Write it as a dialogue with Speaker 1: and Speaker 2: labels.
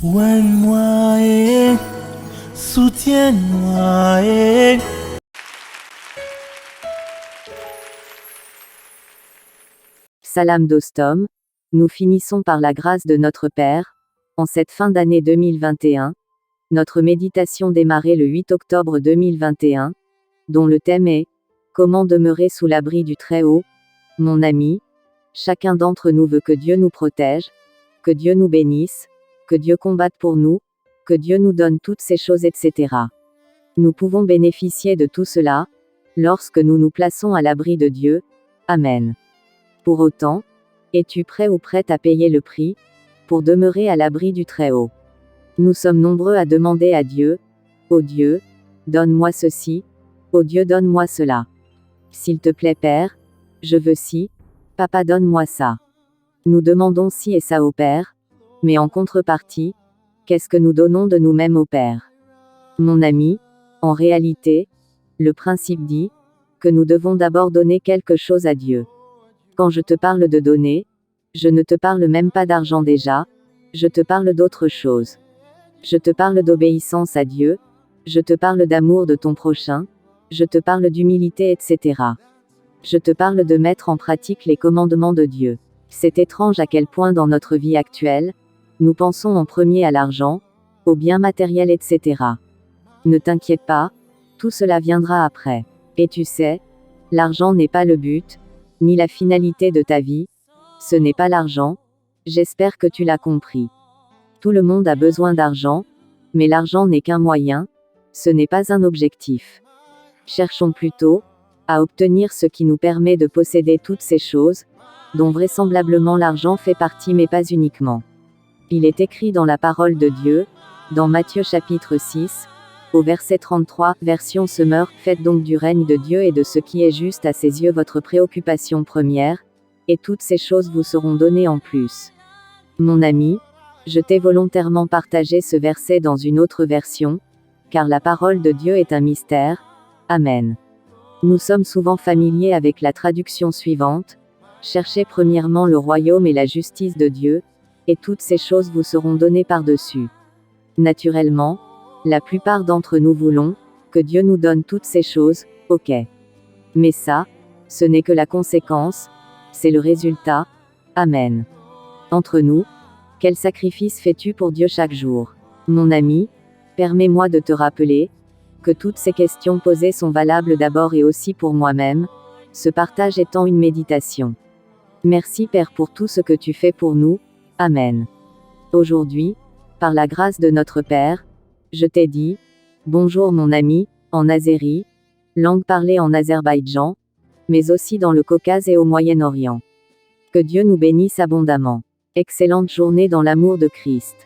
Speaker 1: Ouvre-moi et soutiens-moi et...
Speaker 2: Salam dostum, nous finissons par la grâce de notre Père, en cette fin d'année 2021, notre méditation démarrée le 8 octobre 2021, dont le thème est « Comment demeurer sous l'abri du Très-Haut ?» Mon ami, chacun d'entre nous veut que Dieu nous protège, que Dieu nous bénisse, que Dieu combatte pour nous, que Dieu nous donne toutes ces choses, etc. Nous pouvons bénéficier de tout cela, lorsque nous nous plaçons à l'abri de Dieu. Amen. Pour autant, es-tu prêt ou prête à payer le prix, pour demeurer à l'abri du Très-Haut? Nous sommes nombreux à demander à Dieu, « Ô Dieu, donne-moi ceci, ô Dieu donne-moi cela. S'il te plaît Père, je veux ci, Papa donne-moi ça. » Nous demandons ci et ça au Père, mais en contrepartie, qu'est-ce que nous donnons de nous-mêmes au Père? Mon ami, en réalité, le principe dit, que nous devons d'abord donner quelque chose à Dieu. Quand je te parle de donner, je ne te parle même pas d'argent déjà, je te parle d'autre chose. Je te parle d'obéissance à Dieu, je te parle d'amour de ton prochain, je te parle d'humilité, etc. Je te parle de mettre en pratique les commandements de Dieu. C'est étrange à quel point dans notre vie actuelle, nous pensons en premier à l'argent, aux biens matériels, etc. Ne t'inquiète pas, tout cela viendra après. Et tu sais, l'argent n'est pas le but, ni la finalité de ta vie, ce n'est pas l'argent, j'espère que tu l'as compris. Tout le monde a besoin d'argent, mais l'argent n'est qu'un moyen, ce n'est pas un objectif. Cherchons plutôt, à obtenir ce qui nous permet de posséder toutes ces choses, dont vraisemblablement l'argent fait partie mais pas uniquement. Il est écrit dans la parole de Dieu, dans Matthieu chapitre 6, au verset 33, version Semeur, faites donc du règne de Dieu et de ce qui est juste à ses yeux votre préoccupation première, et toutes ces choses vous seront données en plus. Mon ami, je t'ai volontairement partagé ce verset dans une autre version, car la parole de Dieu est un mystère. Amen. Nous sommes souvent familiers avec la traduction suivante, cherchez premièrement le royaume et la justice de Dieu, et toutes ces choses vous seront données par-dessus. Naturellement, la plupart d'entre nous voulons que Dieu nous donne toutes ces choses, ok. Mais ça, ce n'est que la conséquence, c'est le résultat. Amen. Entre nous, quel sacrifice fais-tu pour Dieu chaque jour? Mon ami, permets-moi de te rappeler que toutes ces questions posées sont valables d'abord et aussi pour moi-même, ce partage étant une méditation. Merci Père pour tout ce que tu fais pour nous. Amen. Aujourd'hui, par la grâce de notre Père, je t'ai dit, bonjour mon ami, en azéri, langue parlée en Azerbaïdjan, mais aussi dans le Caucase et au Moyen-Orient. Que Dieu nous bénisse abondamment. Excellente journée dans l'amour de Christ.